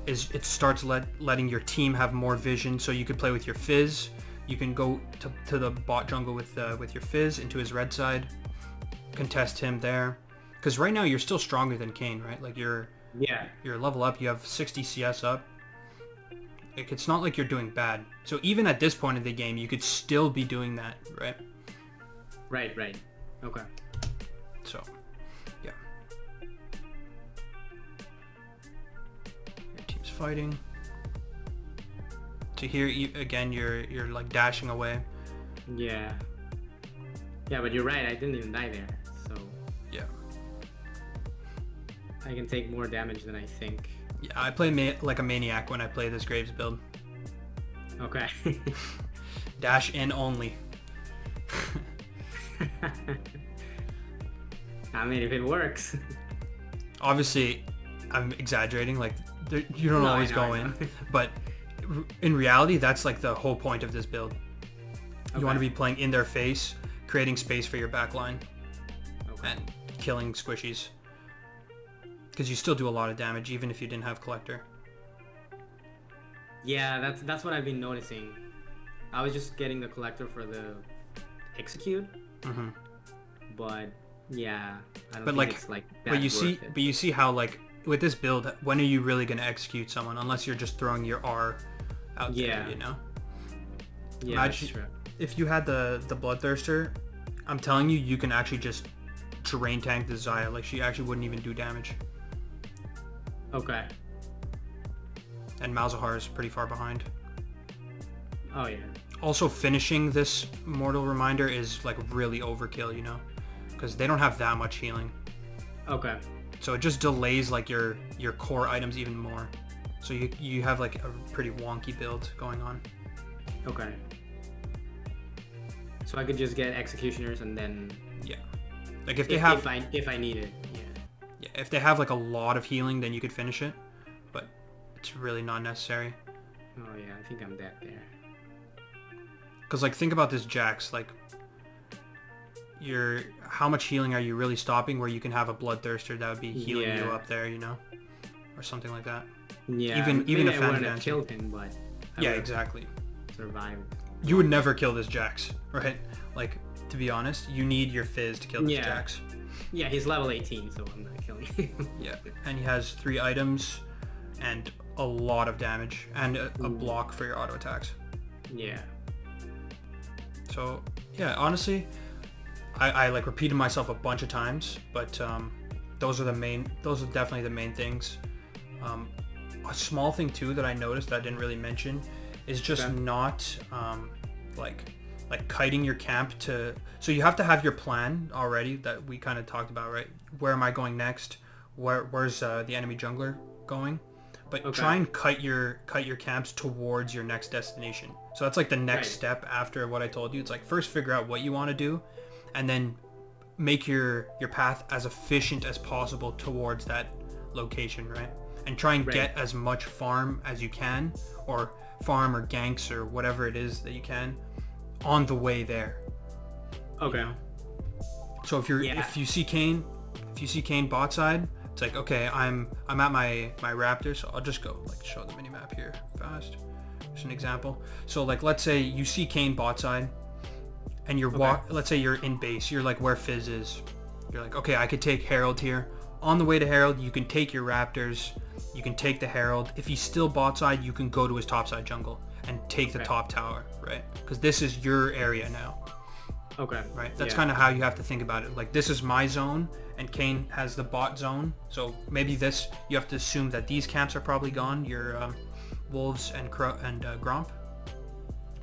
is it starts letting your team have more vision, so you could play with your Fizz. You can go to the bot jungle with your Fizz into his red side, contest him there. Because right now you're still stronger than Kayn, right? Like you're level up, you have 60 CS up. Like, it's not like you're doing bad. So even at this point in the game, you could still be doing that, right? Right. Okay. So, yeah. Your team's fighting. So here, again, you're like dashing away. Yeah. Yeah, but you're right. I didn't even die there, so. Yeah. I can take more damage than I think. Yeah, I play like a maniac when I play this Graves build. Okay. Dash in only. I mean, if it works. Obviously, I'm exaggerating. Like, you don't always go in. But in reality, that's like the whole point of this build. You want to be playing in their face, creating space for your backline, and killing squishies. Because you still do a lot of damage, even if you didn't have Collector. Yeah, that's what I've been noticing. I was just getting the Collector for the execute. Mm-hmm. But yeah, I don't think it's like that. But you see how, like, with this build, when are you really going to execute someone unless you're just throwing your R out there, you know? Yeah, Imagine, that's true. If you had the Bloodthirster, I'm telling you, you can actually just drain tank the Xayah. Like, she actually wouldn't even do damage. Okay. And Malzahar is pretty far behind. Oh yeah. Also, finishing this Mortal Reminder is like really overkill, you know, because they don't have that much healing. Okay. So it just delays like your core items even more. So you have like a pretty wonky build going on. Okay. So I could just get Executioners and then. Yeah. Like if they have. If I need it. Yeah. Yeah. If they have like a lot of healing, then you could finish it, but it's really not necessary. Oh yeah, I think I'm dead there. Because like think about this Jax, like how much healing are you really stopping where you can have a Bloodthirster that would be healing you up there, you know, or something like that. Yeah. Even if I wouldn't have killed him, but yeah, exactly. Survived. You would never kill this Jax, right? Like, to be honest, you need your Fizz to kill this Jax. Yeah, he's level 18, so I'm not killing him. Yeah, and he has 3 items and a lot of damage and a block for your auto attacks. Yeah. So yeah, honestly, I like repeated myself a bunch of times, but those are definitely the main things. A small thing too that I noticed that I didn't really mention is just not like kiting your camp to. So you have to have your plan already that we kind of talked about, right? Where am I going next? Where's the enemy jungler going? But try and kite your camps towards your next destination. So that's like the next step after what I told you. It's like first figure out what you want to do, and then make your path as efficient as possible towards that location, right? And try and get as much farm as you can, or farm or ganks or whatever it is that you can on the way there. Okay. You know? So if you see Kayn bot side, it's like, okay, I'm at my Raptor, so I'll just go like show the minimap here fast. Just an example. So like let's say you see Kayn bot side and let's say you're in base, you're like where Fizz is. You're like, okay, I could take Herald here. On the way to Herald, you can take your Raptors, you can take the Herald. If he's still bot side, you can go to his top side jungle and take the top tower, right? Because this is your area now. Okay. Right? That's kind of how you have to think about it. Like, this is my zone, and Kane has the bot zone. So maybe this, you have to assume that these camps are probably gone. Your wolves and Gromp,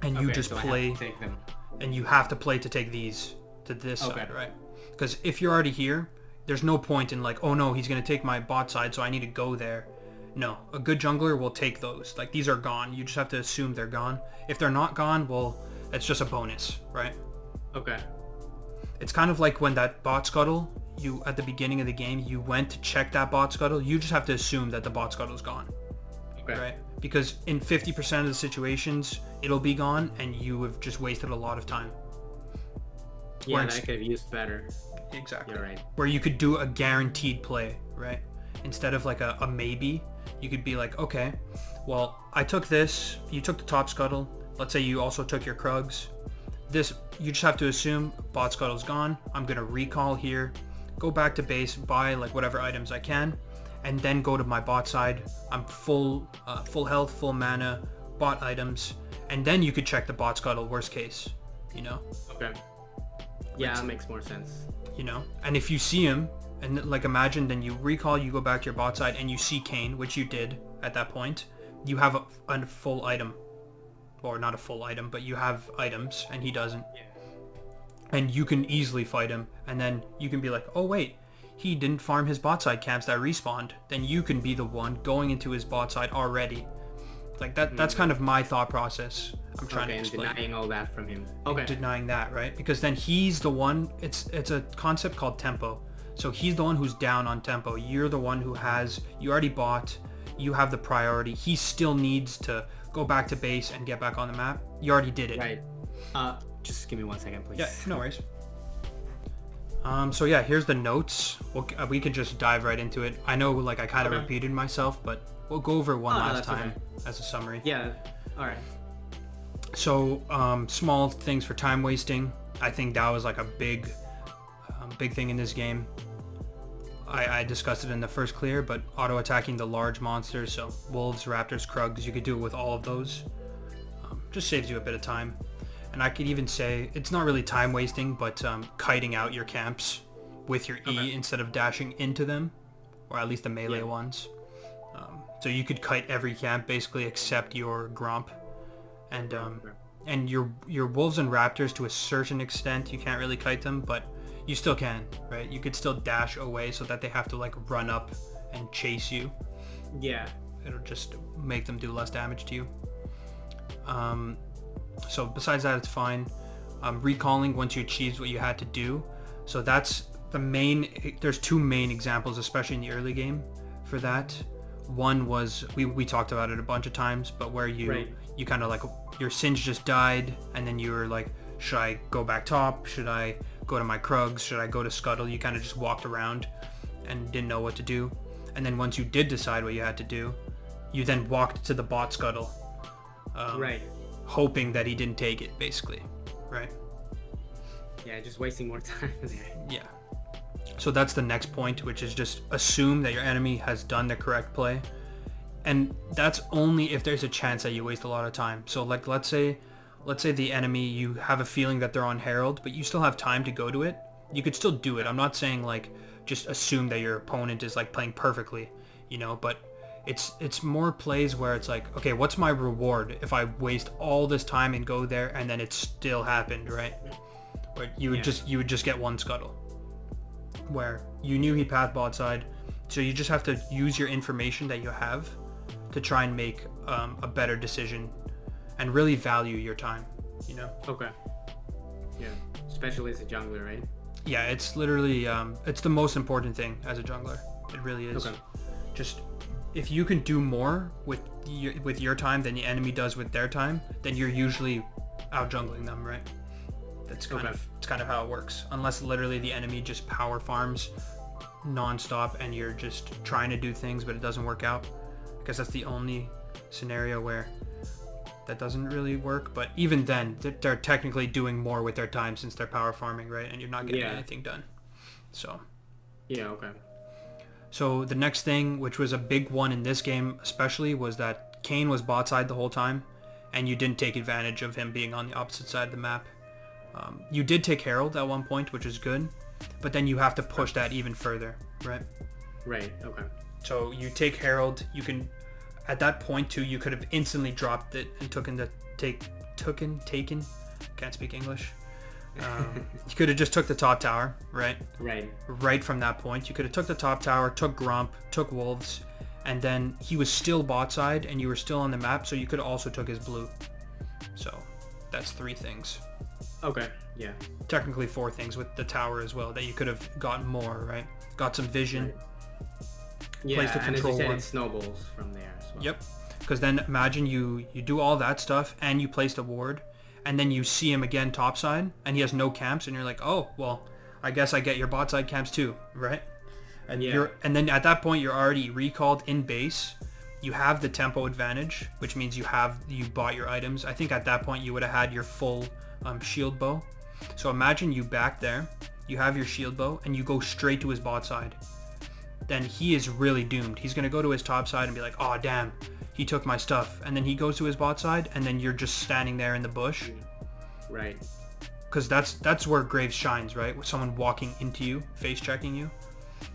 and you just play. Take them. And you have to play to take these to this side, right? Because if you're already here, there's no point in like, oh no, he's gonna take my bot side, so I need to go there. No, a good jungler will take those. Like, these are gone. You just have to assume they're gone. If they're not gone, well, it's just a bonus, right? Okay. It's kind of like when that bot scuttle, you at the beginning of the game, you went to check that bot scuttle. You just have to assume that the bot scuttle's gone, right? Because in 50% of the situations, it'll be gone, and you have just wasted a lot of time. Yeah, that I could have used better. Exactly. You're right. Where you could do a guaranteed play, right? Instead of like a maybe, you could be like, okay, well, I took this, you took the top scuttle, let's say you also took your Krugs. This, you just have to assume bot scuttle's gone. I'm going to recall here, go back to base, buy like whatever items I can, and then go to my bot side. I'm full health, full mana, bot items, and then you could check the bot scuttle, worst case, you know? Okay. Yeah, that makes more sense. You know? And if you see him, and like imagine then you recall, you go back to your bot side, and you see Kane, which you did at that point, you have a full item. Or not a full item, but you have items, and he doesn't. Yeah. And you can easily fight him, and then you can be like, oh wait, he didn't farm his bot side camps that respawned. Then you can be the one going into his bot side already. Like that's kind of my thought process. I'm trying to explain. And denying all that from him. Okay. Denying that, right? Because then he's the one, it's a concept called tempo. So he's the one who's down on tempo. You're the one who you already bought, you have the priority. He still needs to go back to base and get back on the map. You already did it. Right. Just give me 1 second, please. Yeah, no worries. So yeah, here's the notes. We could just dive right into it. I know, like, I kind of repeated myself, but we'll go over it one last time as a summary. Yeah. All right. So small things for time wasting. I think that was like a big thing in this game. I discussed it in the first clear, but auto-attacking the large monsters, so wolves, raptors, Krugs, you could do it with all of those. Just saves you a bit of time. And I could even say, it's not really time wasting, but kiting out your camps with your E instead of dashing into them, or at least the melee ones. So you could kite every camp basically except your Gromp. And your wolves and raptors, to a certain extent, you can't really kite them, but you still can, right? You could still dash away so that they have to like run up and chase you. Yeah. It'll just make them do less damage to you. So besides that, it's fine. Recalling once you achieved what you had to do. So that's the main, there's two main examples, especially in the early game for that. One was, we talked about it a bunch of times, but where you kind of like, your Singe just died, and then you were like, should I go back top? Should I go to my Krugs? Should I go to Scuttle? You kind of just walked around and didn't know what to do. And then once you did decide what you had to do, you then walked to the bot Scuttle. Hoping that he didn't take it, basically. Right? Yeah, just wasting more time there. Yeah. So that's the next point, which is just assume that your enemy has done the correct play. And that's only if there's a chance that you waste a lot of time. So like, let's say the enemy, you have a feeling that they're on Herald, but you still have time to go to it. You could still do it. I'm not saying like just assume that your opponent is like playing perfectly, you know, but it's more plays where it's like, okay, what's my reward if I waste all this time and go there and then it still happened, right? Where you would just get one Scuttle. Where you knew he pathed bot side, so you just have to use your information that you have to try and make a better decision and really value your time, you know? Okay. Yeah, especially as a jungler, right? Yeah, it's literally, it's the most important thing as a jungler. It really is. Okay. Just, if you can do more with your time than the enemy does with their time, then you're usually out jungling them, right? It's kind of how it works. Unless literally the enemy just power farms non-stop and you're just trying to do things but it doesn't work out. Because that's the only scenario where that doesn't really work. But even then, they're technically doing more with their time since they're power farming, right? And you're not getting anything done. So. Yeah, okay. So the next thing, which was a big one in this game especially, was that Kane was bot side the whole time. And you didn't take advantage of him being on the opposite side of the map. You did take Herald at one point, which is good, but then you have to push that even further, right? Right. Okay. So you take Herald, you can, at that point too, you could have instantly dropped it and taken, can't speak English. You could have just took the top tower, right? Right from that point. You could have took the top tower, took Grump, took Wolves, and then he was still bot side and you were still on the map, so you could have also took his blue. So that's 3 things. Okay, yeah. Technically 4 things with the tower as well that you could have gotten more, right? Got some vision. Right. Yeah, Placed a and as you control said, one. it snowballs from there as well. Yep. Because then imagine you do all that stuff and you placed a ward, and then you see him again topside and he has no camps, and you're like, oh well, I guess I get your bot side camps too, right? And and then at that point you're already recalled in base. You have the tempo advantage, which means you bought your items. I think at that point you would have had your full shield bow. So imagine you back there, you have your shield bow, and you go straight to his bot side. Then he is really doomed. He's going to go to his top side and be like, oh damn, he took my stuff. And then he goes to his bot side, and then you're just standing there in the bush. Right. Because that's where Graves shines, right? With someone walking into you, face checking you.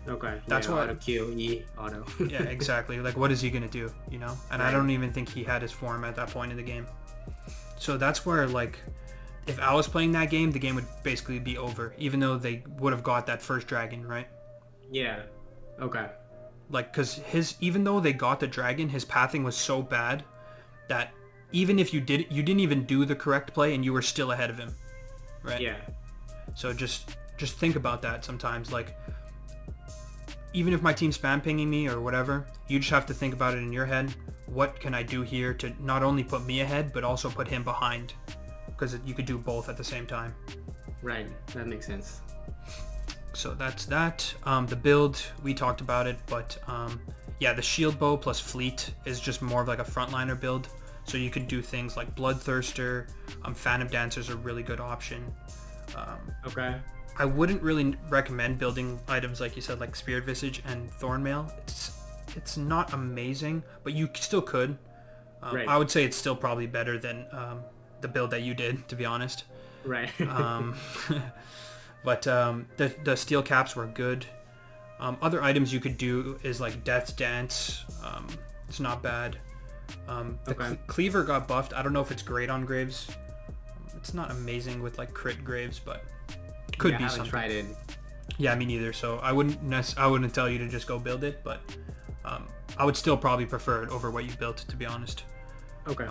Okay. That's what auto Q, E, auto. Yeah, exactly. Like, what is he gonna do? You know? And Right. I don't even think he had his form at that point in the game. So that's where, like, if I was playing that game, the game would basically be over, even though they would have got that first dragon, right? Yeah. Okay. Like, because even though they got the dragon, his pathing was so bad that even if you didn't even do the correct play, and you were still ahead of him, right? Yeah. So just think about that sometimes. Like, even if my team's spam pinging me or whatever, you just have to think about it in your head. What can I do here to not only put me ahead, but also put him behind? Because you could do both at the same time. Right. That makes sense. So that's that. The build, we talked about it, but yeah, the shield bow plus fleet is just more of like a frontliner build. So you could do things like Bloodthirster, Phantom Dancer is a really good option. Okay. I wouldn't really recommend building items like you said, like Spirit Visage and Thornmail. It's not amazing, but you still could. Right. I would say it's still probably better than the build that you did, to be honest. Right. But the steel caps were good. Other items you could do is like Death's Dance. It's not bad. The Cleaver got buffed. I don't know if it's great on Graves. It's not amazing with like crit Graves, but could be something. Tried it. Yeah, me neither. So I wouldn't tell you to just go build it, but I would still probably prefer it over what you built, to be honest. Okay.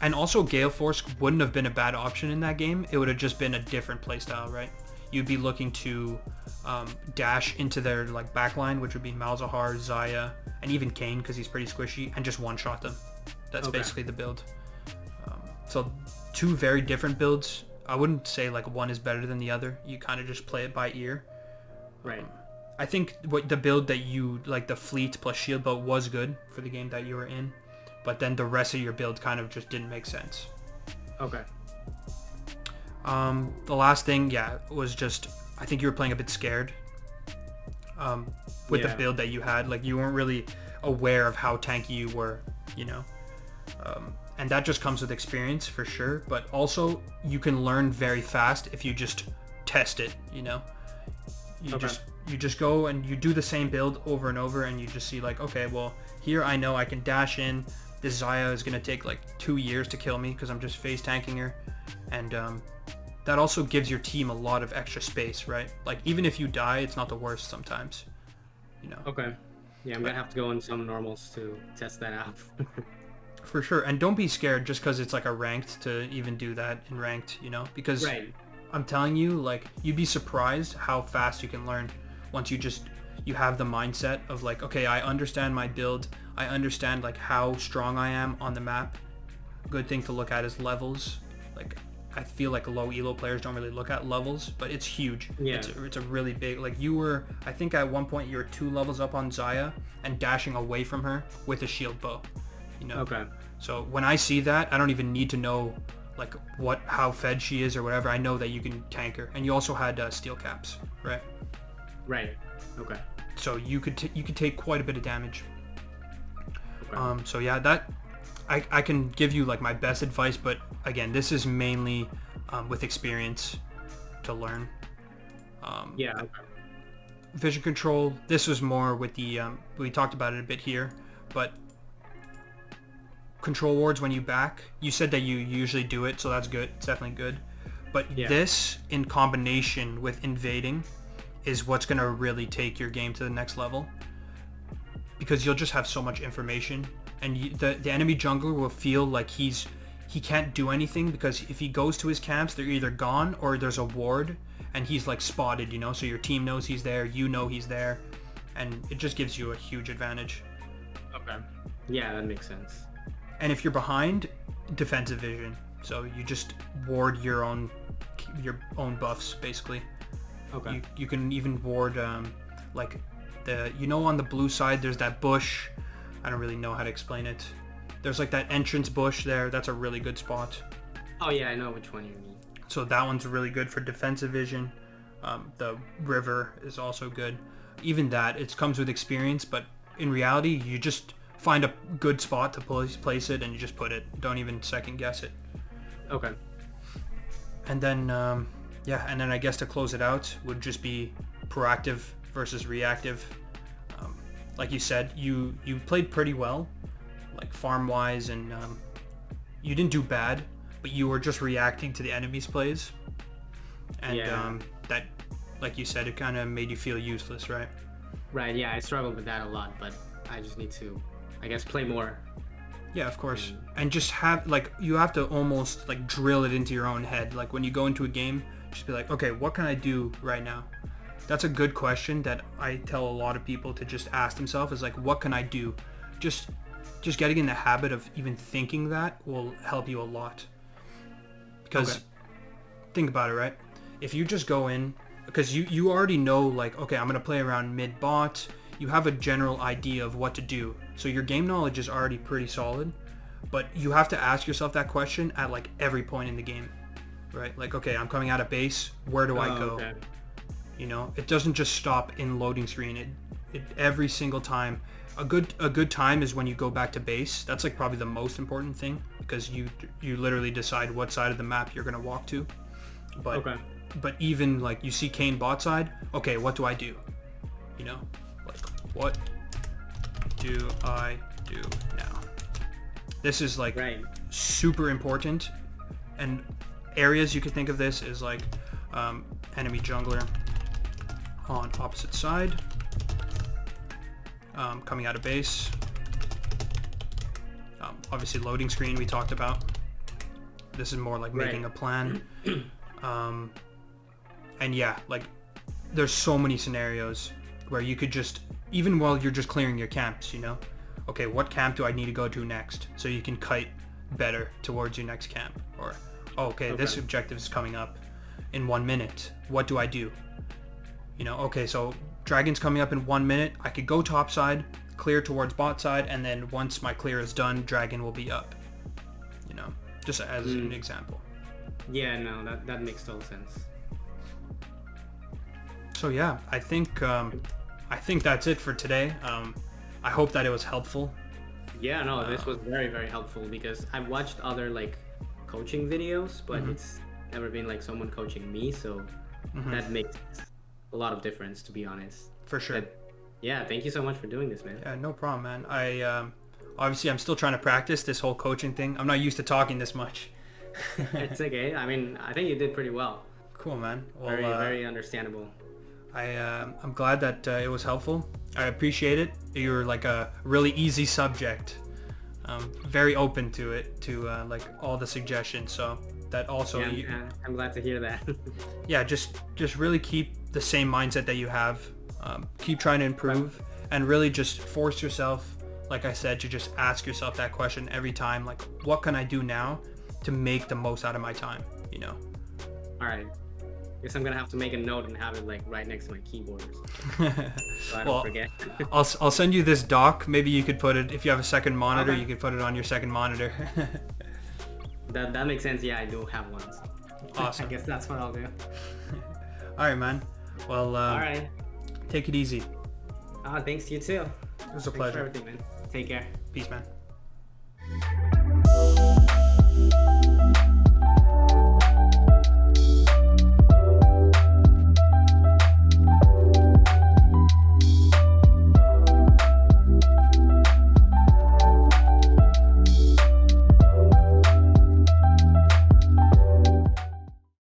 And also Gale Force wouldn't have been a bad option in that game. It would have just been a different playstyle, right? You'd be looking to dash into their like backline, which would be Malzahar, Xayah, and even Kayn, because he's pretty squishy, and just one-shot them. That's basically the build. So 2 very different builds. I wouldn't say like one is better than the other. You kind of just play it by ear. Right. I think what the build that you like, the fleet plus shield bow, was good for the game that you were in, but then the rest of your build kind of just didn't make sense. Okay. The last thing, was just I think you were playing a bit scared. With the build that you had, like you weren't really aware of how tanky you were, you know. And that just comes with experience for sure, but also you can learn very fast if you just test it, you know. You just go and you do the same build over and over, and you just see like, okay, well, here I know I can dash in. This Xayah is going to take like 2 years to kill me because I'm just face tanking her. And that also gives your team a lot of extra space, right? Like even if you die, it's not the worst sometimes, you know. Okay. Yeah, I'm going to have to go on some normals to test that out. For sure. And don't be scared just because it's like a ranked to even do that in ranked, you know, because I'm telling you, like, you'd be surprised how fast you can learn once you have the mindset of like, okay, I understand my build. I understand like how strong I am on the map. Good thing to look at is levels. Like, I feel like low elo players don't really look at levels, but it's huge. Yeah. It's a really big, like I think at one point you were 2 levels up on Xayah and dashing away from her with a shield bow. You know? Okay. So when I see that, I don't even need to know like how fed she is or whatever. I know that you can tank her, and you also had steel caps, right? Right. Okay. So you could take quite a bit of damage. Okay. So yeah, that I can give you like my best advice, but again, this is mainly with experience to learn. Yeah. Okay. Vision control, this was more with the, we talked about it a bit here, but control wards when you back, you said that you usually do it, so that's good. It's definitely good. But this, in combination with invading, is what's going to really take your game to the next level. Because you'll just have so much information, and the enemy jungler will feel like he can't do anything, because if he goes to his camps, they're either gone or there's a ward, and he's like spotted, you know, so your team knows he's there, you know he's there, and it just gives you a huge advantage. Okay. Yeah, that makes sense. And if you're behind, defensive vision, so you just ward your own buffs basically. Okay. You can even ward like on the blue side there's that bush. I don't really know how to explain it. There's like that entrance bush there. That's a really good spot. Oh yeah, I know which one you mean. So that one's really good for defensive vision. The river is also good. Even that, it comes with experience, but in reality, you just find a good spot to place it and you just put it. Don't even second guess it. Okay. And then, and then I guess to close it out would just be proactive versus reactive. Like you said, you played pretty well, like farm-wise, and you didn't do bad, but you were just reacting to the enemy's plays. And that, like you said, it kind of made you feel useless, right? Right, yeah, I struggled with that a lot, but I just need to, I guess, play more. Yeah, of course. And just have, like, you have to almost, like, drill it into your own head. Like, when you go into a game, just be like, okay, what can I do right now? That's a good question that I tell a lot of people to just ask themselves, is like, what can I do? Just getting in the habit of even thinking that will help you a lot. Because think about it, right? If you just go in, because you already know, like, okay, I'm going to play around mid-bot. You have a general idea of what to do. So your game knowledge is already pretty solid. But you have to ask yourself that question at, like, every point in the game. Right? Like, okay, I'm coming out of base. Where do I go? Okay. You know, it doesn't just stop in loading screen. It every single time. A good time is when you go back to base. That's like probably the most important thing, because you literally decide what side of the map you're gonna walk to. But even like you see Kane bot side, okay, what do I do? You know, like what do I do now? This is like super important, and areas you could think of this is like enemy jungler on opposite side. Coming out of base. Obviously loading screen we talked about. This is more like making a plan. And yeah, like there's so many scenarios where you could just, even while you're just clearing your camps, you know, okay, what camp do I need to go to next? So you can kite better towards your next camp. Or, okay, this objective is coming up in 1 minute. What do I do? You know, okay, so Dragon's coming up in 1 minute. I could go top side, clear towards bot side, and then once my clear is done, Dragon will be up. You know, just as an example. Yeah, no, that makes total sense. So yeah, I think that's it for today. I hope that it was helpful. Yeah, no, this was very, very helpful, because I've watched other like coaching videos, but it's never been like someone coaching me, so that makes a lot of difference, to be honest. For sure. Yeah, thank you so much for doing this, man. Yeah, no problem, man. I obviously I'm still trying to practice this whole coaching thing. I'm not used to talking this much. It's okay. I mean, I think you did pretty well. Cool, man. Well, very, very understandable. I'm glad that it was helpful. I appreciate it. You're like a really easy subject. Very open to it, to like all the suggestions. So that also. Yeah, I'm glad to hear that. Yeah, just really keep the same mindset that you have. Keep trying to improve, and really just force yourself, like I said, to just ask yourself that question every time. Like, what can I do now to make the most out of my time? You know. All right. Guess I'm gonna have to make a note and have it like right next to my keyboard, so I don't forget. I'll send you this doc. Maybe you could put it, if you have a second monitor, you could put it on your second monitor. that makes sense. Yeah, I do have one. So. Awesome. I guess that's what I'll do. All right, man. Well, all right. Take it easy. Thanks, you too. It was a pleasure. Thanks for everything, man. Take care. Peace, man.